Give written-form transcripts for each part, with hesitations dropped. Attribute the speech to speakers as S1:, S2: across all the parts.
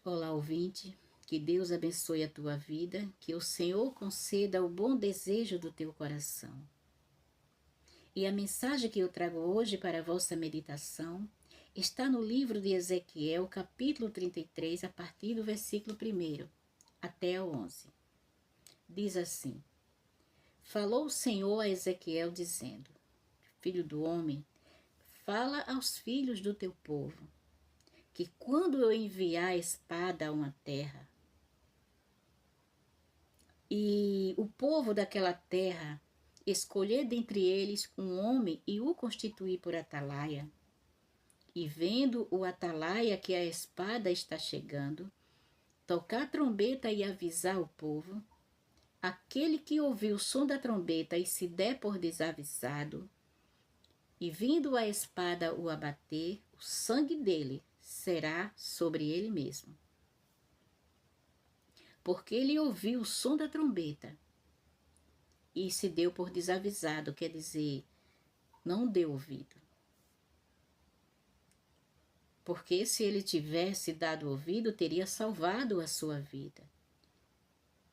S1: Olá, ouvinte, que Deus abençoe a tua vida, que o Senhor conceda o bom desejo do teu coração. E a mensagem que eu trago hoje para a vossa meditação está no livro de Ezequiel, capítulo 33, a partir do versículo 1 até o 11. Diz assim: Falou o Senhor a Ezequiel, dizendo: Filho do homem, fala aos filhos do teu povo, que quando eu enviar a espada a uma terra, e o povo daquela terra escolher dentre eles um homem e o constituir por atalaia, e vendo o atalaia que a espada está chegando, tocar a trombeta e avisar o povo, aquele que ouviu o som da trombeta e se der por desavisado, e vindo a espada o abater, o sangue dele será sobre ele mesmo. Porque ele ouviu o som da trombeta e se deu por desavisado, quer dizer, não deu ouvido. Porque se ele tivesse dado ouvido, teria salvado a sua vida.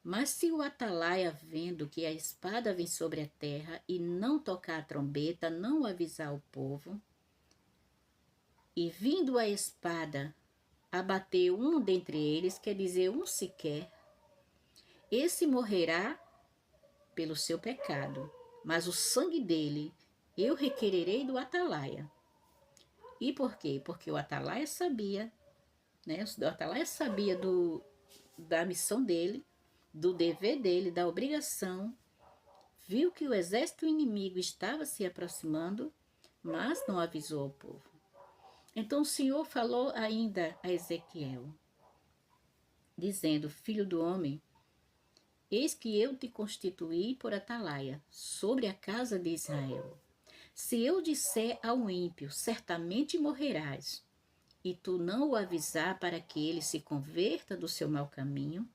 S1: Mas se o atalaia, vendo que a espada vem sobre a terra e não tocar a trombeta, não avisar o povo, e vindo a espada abater um dentre eles, quer dizer, um sequer, esse morrerá pelo seu pecado, mas o sangue dele eu requererei do atalaia. E por quê? Porque o atalaia sabia, né? O atalaia sabia da missão dele, do dever dele, da obrigação, viu que o exército inimigo estava se aproximando, mas não avisou ao povo. Então o Senhor falou ainda a Ezequiel, dizendo: Filho do homem, eis que eu te constituí por atalaia sobre a casa de Israel. Se eu disser ao ímpio, certamente morrerás, e tu não o avisar para que ele se converta do seu mau caminho,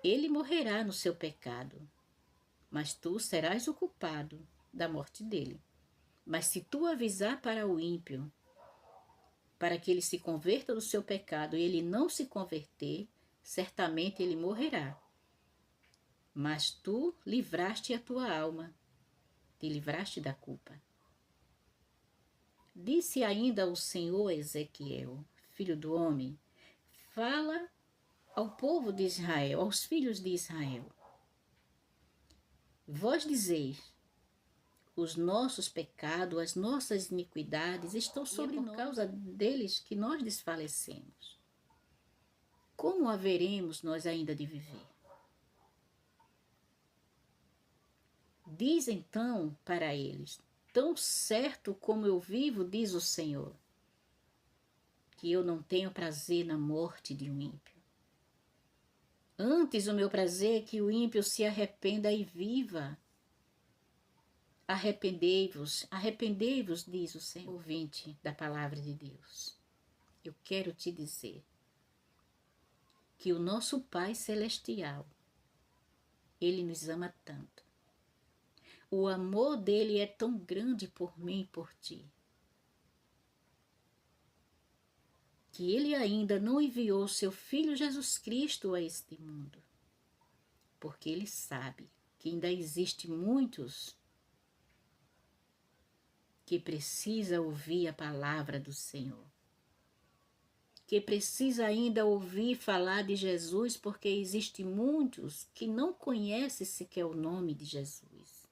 S1: ele morrerá no seu pecado, mas tu serás o culpado da morte dele. Mas se tu avisar para o ímpio, para que ele se converta do seu pecado, e ele não se converter, certamente ele morrerá. Mas tu livraste a tua alma, te livraste da culpa. Disse ainda o Senhor a Ezequiel: Filho do homem, fala ao povo de Israel, aos filhos de Israel. Vós dizeis: os nossos pecados, as nossas iniquidades estão sobre nós, por causa deles que nós desfalecemos. Como haveremos nós ainda de viver? Diz então para eles: tão certo como eu vivo, diz o Senhor, que eu não tenho prazer na morte de um ímpio. Antes o meu prazer é que o ímpio se arrependa e viva. Arrependei-vos, arrependei-vos, diz o Senhor. Ouvinte da palavra de Deus, eu quero te dizer que o nosso Pai Celestial, Ele nos ama tanto. O amor dele é tão grande por mim e por ti, que ele ainda não enviou seu Filho Jesus Cristo a este mundo, porque ele sabe que ainda existe muitos que precisam ouvir a palavra do Senhor, que precisa ainda ouvir falar de Jesus, porque existe muitos que não conhecem sequer o nome de Jesus.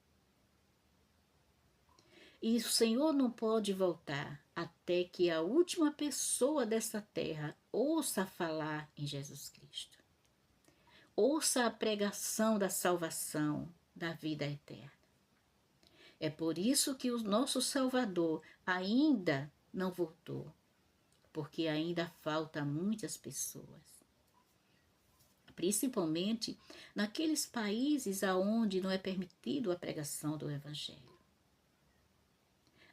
S1: E o Senhor não pode voltar até que a última pessoa dessa terra ouça falar em Jesus Cristo. Ouça a pregação da salvação, da vida eterna. É por isso que o nosso Salvador ainda não voltou, porque ainda falta muitas pessoas. Principalmente naqueles países aonde não é permitido a pregação do Evangelho.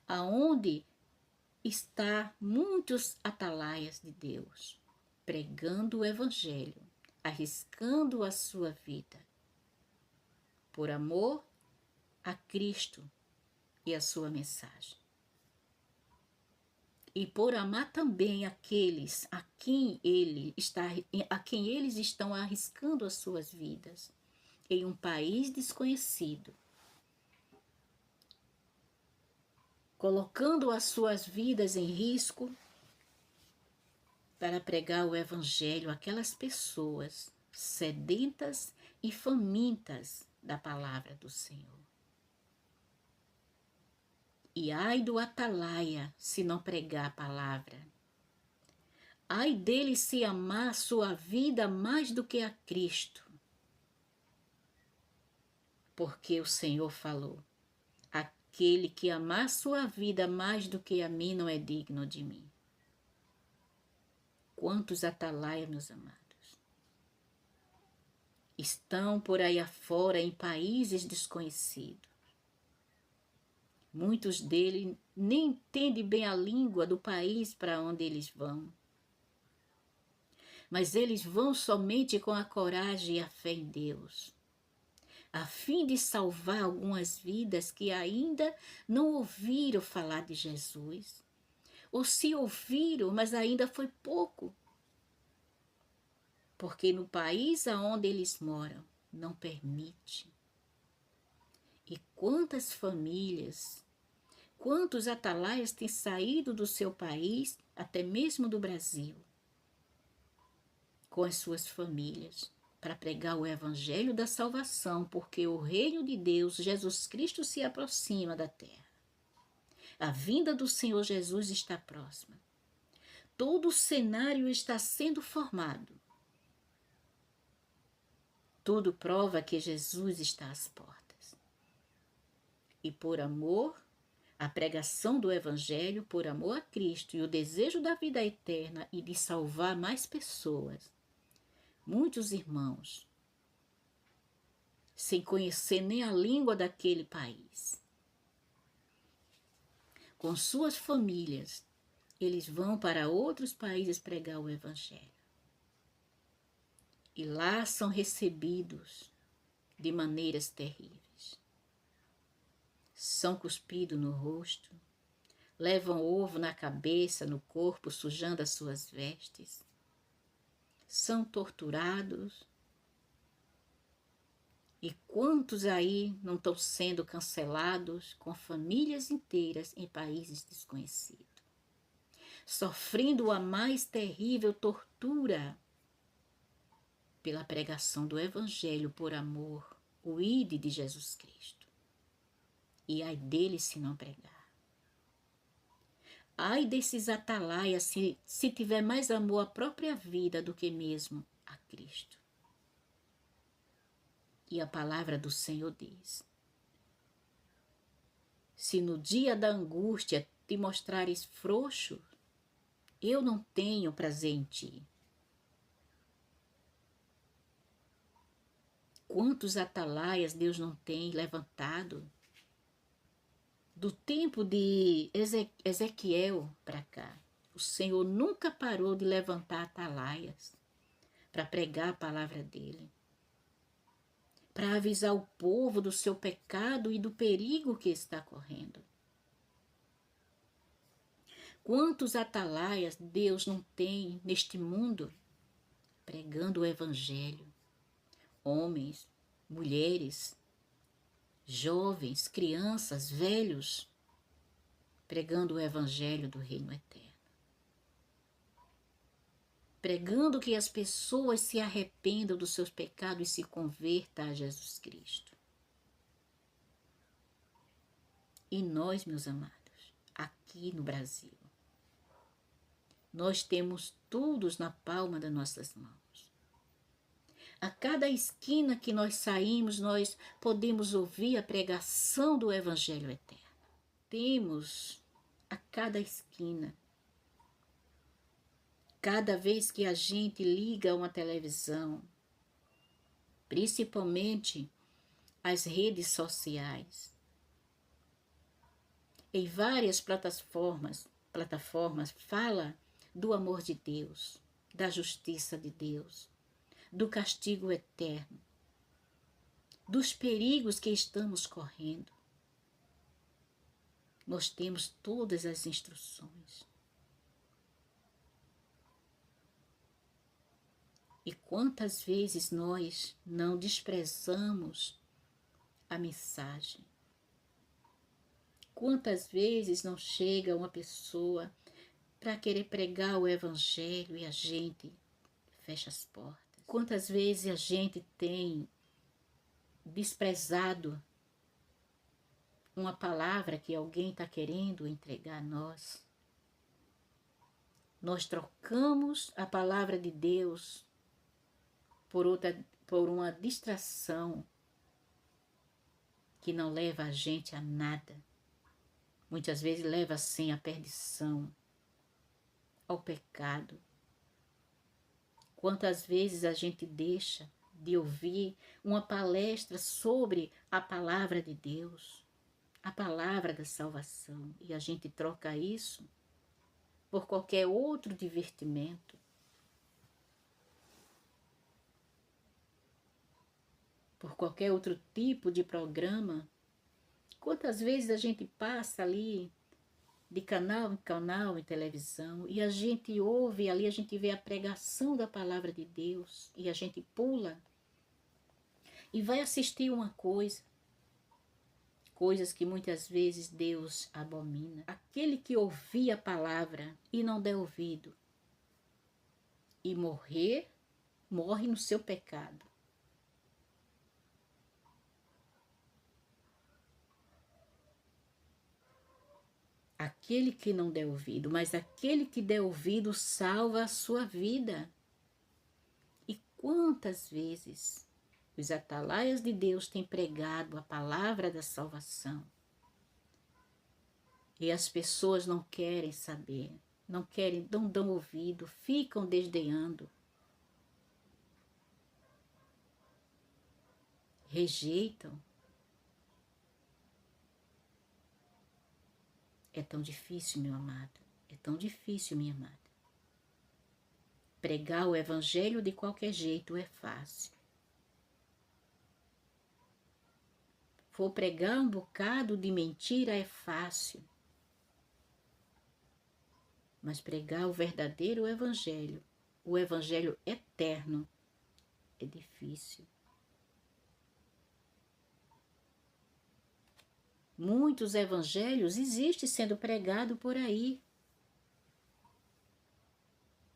S1: Aonde está muitos atalaias de Deus, pregando o Evangelho, arriscando a sua vida, por amor a Cristo e a sua mensagem. e por amar também aqueles a quem eles estão arriscando as suas vidas em um país desconhecido, colocando as suas vidas em risco para pregar o evangelho àquelas pessoas sedentas e famintas da palavra do Senhor. E ai do atalaia se não pregar a palavra. Ai dele se amar sua vida mais do que a Cristo. Porque o Senhor falou: aquele que amar sua vida mais do que a mim não é digno de mim. Quantos atalaias, meus amados, estão por aí afora em países desconhecidos. Muitos deles nem entendem bem a língua do país para onde eles vão. Mas eles vão somente com a coragem e a fé em Deus, a fim de salvar algumas vidas que ainda não ouviram falar de Jesus, ou se ouviram, mas ainda foi pouco, porque no país aonde eles moram não permite. E quantas famílias, quantos atalaias têm saído do seu país, até mesmo do Brasil, com as suas famílias, para pregar o evangelho da salvação, porque o reino de Deus, Jesus Cristo, se aproxima da terra. A vinda do Senhor Jesus está próxima. Todo o cenário está sendo formado. Tudo prova que Jesus está às portas. E por amor, a pregação do evangelho, por amor a Cristo e o desejo da vida eterna e de salvar mais pessoas, muitos irmãos, sem conhecer nem a língua daquele país, com suas famílias, eles vão para outros países pregar o evangelho. E lá são recebidos de maneiras terríveis. São cuspidos no rosto, levam ovo na cabeça, no corpo, sujando as suas vestes. São torturados. E quantos aí não estão sendo cancelados com famílias inteiras em países desconhecidos, sofrendo a mais terrível tortura pela pregação do Evangelho por amor, o ide de Jesus Cristo. E ai dele se não pregar. Ai desses atalaias se tiver mais amor à própria vida do que mesmo a Cristo. E a palavra do Senhor diz: se no dia da angústia te mostrares frouxo, eu não tenho prazer em ti. Quantos atalaias Deus não tem levantado do tempo de Ezequiel para cá. O Senhor nunca parou de levantar atalaias para pregar a palavra dele, para avisar o povo do seu pecado e do perigo que está correndo. Quantos atalaias Deus não tem neste mundo pregando o evangelho? Homens, mulheres, jovens, crianças, velhos, pregando o evangelho do reino eterno. Pregando que as pessoas se arrependam dos seus pecados e se convertam a Jesus Cristo. E nós, meus amados, aqui no Brasil, nós temos todos na palma das nossas mãos. A cada esquina que nós saímos, nós podemos ouvir a pregação do Evangelho eterno. Temos a cada esquina. Cada vez que a gente liga uma televisão, principalmente as redes sociais, em várias plataformas fala do amor de Deus, da justiça de Deus, do castigo eterno, dos perigos que estamos correndo. Nós temos todas as instruções. E quantas vezes nós não desprezamos a mensagem? Quantas vezes não chega uma pessoa para querer pregar o evangelho e a gente fecha as portas? Quantas vezes a gente tem desprezado uma palavra que alguém está querendo entregar a nós? Nós trocamos a palavra de Deus por uma distração que não leva a gente a nada. Muitas vezes leva sim à perdição, ao pecado. Quantas vezes a gente deixa de ouvir uma palestra sobre a palavra de Deus, a palavra da salvação, e a gente troca isso por qualquer outro divertimento, por qualquer outro tipo de programa. Quantas vezes a gente passa ali de canal em canal em televisão e a gente ouve ali, a gente vê a pregação da palavra de Deus e a gente pula e vai assistir uma coisas que muitas vezes Deus abomina. Aquele que ouvir a palavra e não der ouvido e morre no seu pecado. Aquele que não der ouvido, mas aquele que der ouvido salva a sua vida. E quantas vezes os atalaias de Deus têm pregado a palavra da salvação e as pessoas não querem saber, não querem, não dão ouvido, ficam desdenhando, rejeitam. É tão difícil, meu amado, é tão difícil, minha amada. Pregar o evangelho de qualquer jeito é fácil. For pregar um bocado de mentira é fácil. Mas pregar o verdadeiro evangelho, o evangelho eterno, é difícil. Muitos evangelhos existem sendo pregados por aí.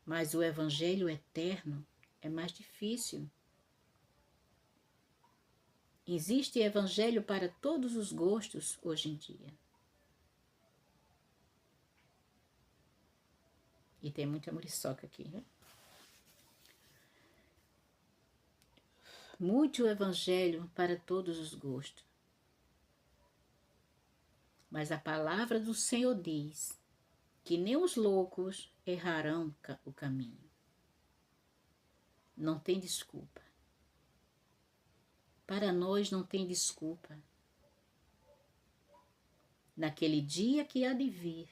S1: Mas o evangelho eterno é mais difícil. Existe evangelho para todos os gostos hoje em dia. E tem muita muriçoca aqui, né? Muito evangelho para todos os gostos. Mas a palavra do Senhor diz que nem os loucos errarão o caminho. Não tem desculpa. Para nós não tem desculpa. Naquele dia que há de vir,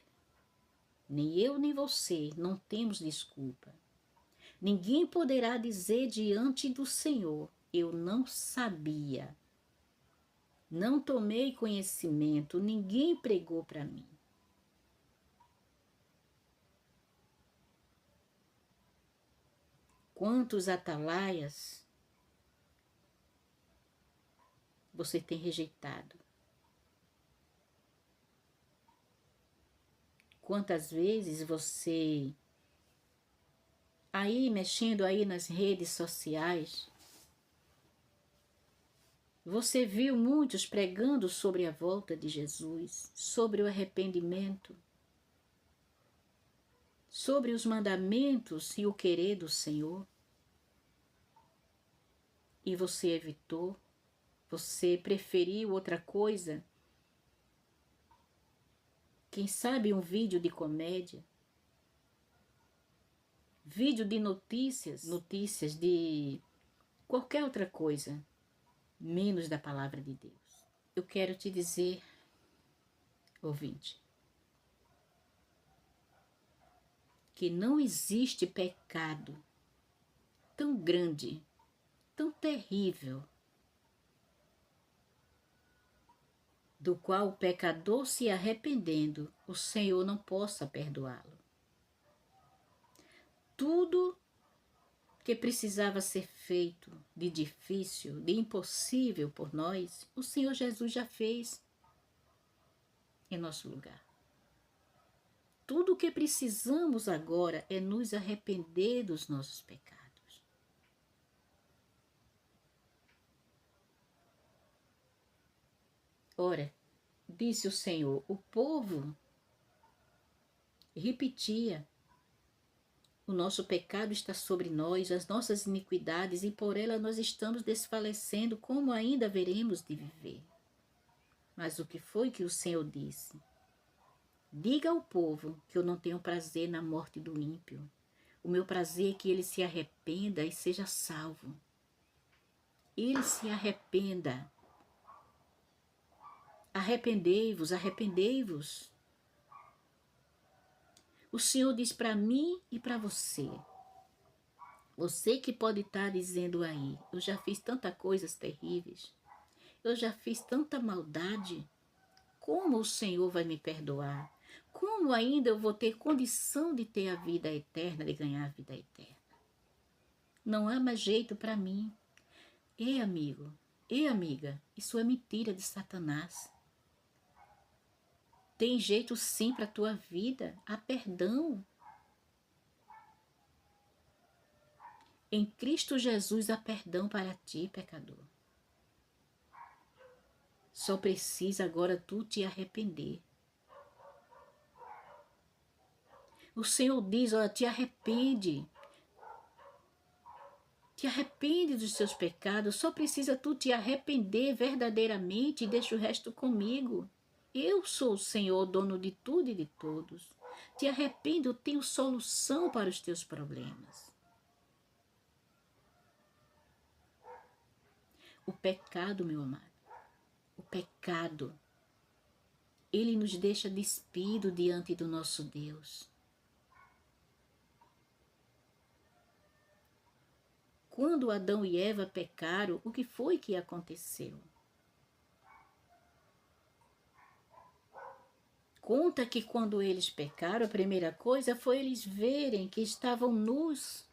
S1: nem eu nem você não temos desculpa. Ninguém poderá dizer diante do Senhor, eu não sabia. Não tomei conhecimento, ninguém pregou para mim. Quantos atalaias você tem rejeitado? Quantas vezes você, aí mexendo aí nas redes sociais, você viu muitos pregando sobre a volta de Jesus, sobre o arrependimento, sobre os mandamentos e o querer do Senhor. E você evitou, você preferiu outra coisa. Quem sabe um vídeo de comédia, vídeo de notícias de qualquer outra coisa, menos da palavra de Deus. Eu quero te dizer, ouvinte, que não existe pecado tão grande, tão terrível, do qual o pecador se arrependendo, o Senhor não possa perdoá-lo. Tudo que precisava ser feito de difícil, de impossível por nós, o Senhor Jesus já fez em nosso lugar. Tudo o que precisamos agora é nos arrepender dos nossos pecados. Ora, disse o Senhor, o povo repetia: o nosso pecado está sobre nós, as nossas iniquidades, e por ela nós estamos desfalecendo, como ainda haveremos de viver? Mas o que foi que o Senhor disse? Diga ao povo que eu não tenho prazer na morte do ímpio. O meu prazer é que ele se arrependa e seja salvo. Ele se arrependa. Arrependei-vos, arrependei-vos. O Senhor diz para mim e para você. Você que pode estar dizendo aí, eu já fiz tantas coisas terríveis, eu já fiz tanta maldade, como o Senhor vai me perdoar? Como ainda eu vou ter condição de ter a vida eterna, de ganhar a vida eterna? Não há mais jeito para mim. Ei, amigo, ei, amiga, isso é mentira de Satanás. Tem jeito sim para a tua vida, há perdão. Em Cristo Jesus há perdão para ti, pecador. Só precisa agora tu te arrepender. O Senhor diz, ó, te arrepende. Te arrepende dos seus pecados, só precisa tu te arrepender verdadeiramente e deixa o resto comigo. Eu sou o Senhor, dono de tudo e de todos. Te arrepende, eu tenho solução para os teus problemas. O pecado, meu amado, o pecado, ele nos deixa despido diante do nosso Deus. Quando Adão e Eva pecaram, o que foi que aconteceu? Conta que quando eles pecaram, a primeira coisa foi eles verem que estavam nus.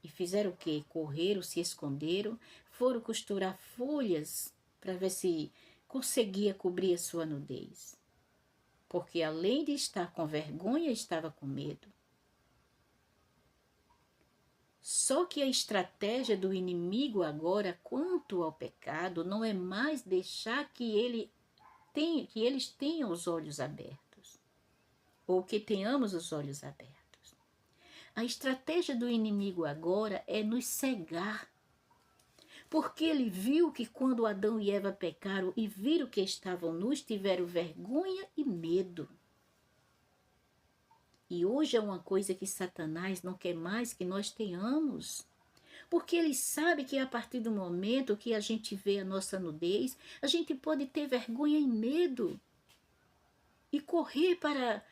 S1: E fizeram o quê? Correram, se esconderam, foram costurar folhas para ver se conseguia cobrir a sua nudez. Porque além de estar com vergonha, estava com medo. Só que a estratégia do inimigo agora, quanto ao pecado, não é mais deixar que eles tenham os olhos abertos, ou que tenhamos os olhos abertos. A estratégia do inimigo agora é nos cegar, porque ele viu que quando Adão e Eva pecaram e viram que estavam nus, tiveram vergonha e medo. E hoje é uma coisa que Satanás não quer mais que nós tenhamos. Porque ele sabe que a partir do momento que a gente vê a nossa nudez, a gente pode ter vergonha e medo. E correr para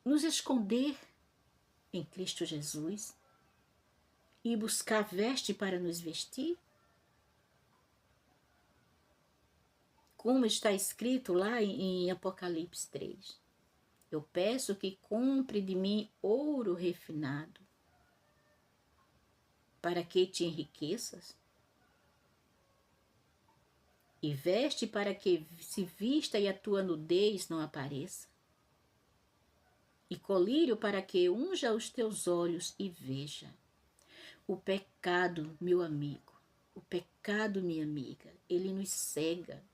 S1: nos esconder em Cristo Jesus. E buscar veste para nos vestir. Como está escrito lá em Apocalipse 3. Eu peço que compre de mim ouro refinado, para que te enriqueças, e veste para que se vista e a tua nudez não apareça, e colírio para que unja os teus olhos e veja. O pecado, meu amigo, o pecado, minha amiga, ele nos cega.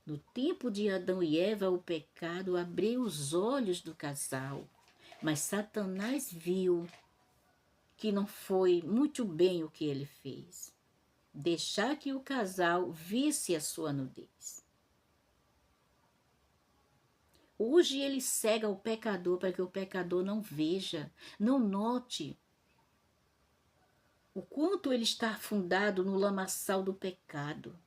S1: No tempo de Adão e Eva, o pecado abriu os olhos do casal, mas Satanás viu que não foi muito bem o que ele fez. Deixar que o casal visse a sua nudez. Hoje ele cega o pecador para que o pecador não veja, não note o quanto ele está afundado no lamaçal do pecado.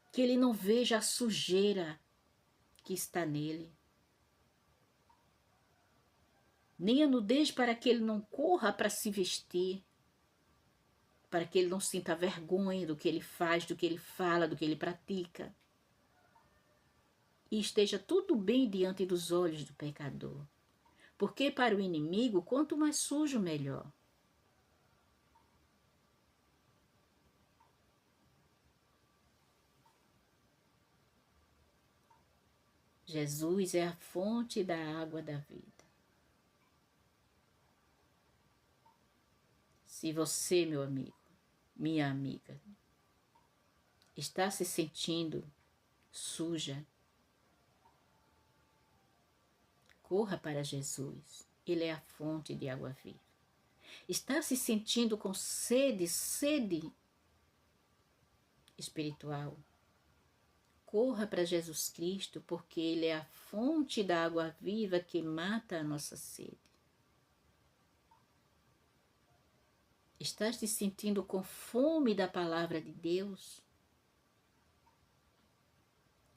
S1: Que ele não veja a sujeira que está nele. Nem a nudez para que ele não corra para se vestir, para que ele não sinta vergonha do que ele faz, do que ele fala, do que ele pratica. E esteja tudo bem diante dos olhos do pecador. Porque para o inimigo, quanto mais sujo, melhor. Jesus é a fonte da água da vida. Se você, meu amigo, minha amiga, está se sentindo suja, corra para Jesus. Ele é a fonte de água viva. Está se sentindo com sede espiritual? Corra para Jesus Cristo, porque Ele é a fonte da água viva que mata a nossa sede. Estás te sentindo com fome da palavra de Deus?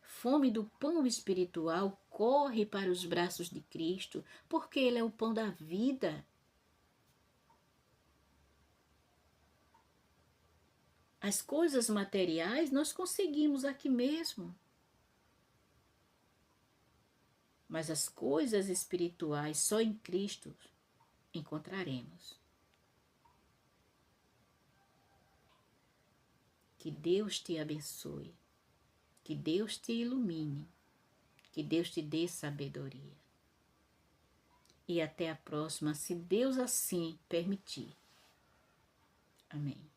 S1: Fome do pão espiritual? Corre para os braços de Cristo, porque Ele é o pão da vida. As coisas materiais nós conseguimos aqui mesmo. Mas as coisas espirituais só em Cristo encontraremos. Que Deus te abençoe. Que Deus te ilumine. Que Deus te dê sabedoria. E até a próxima, se Deus assim permitir. Amém.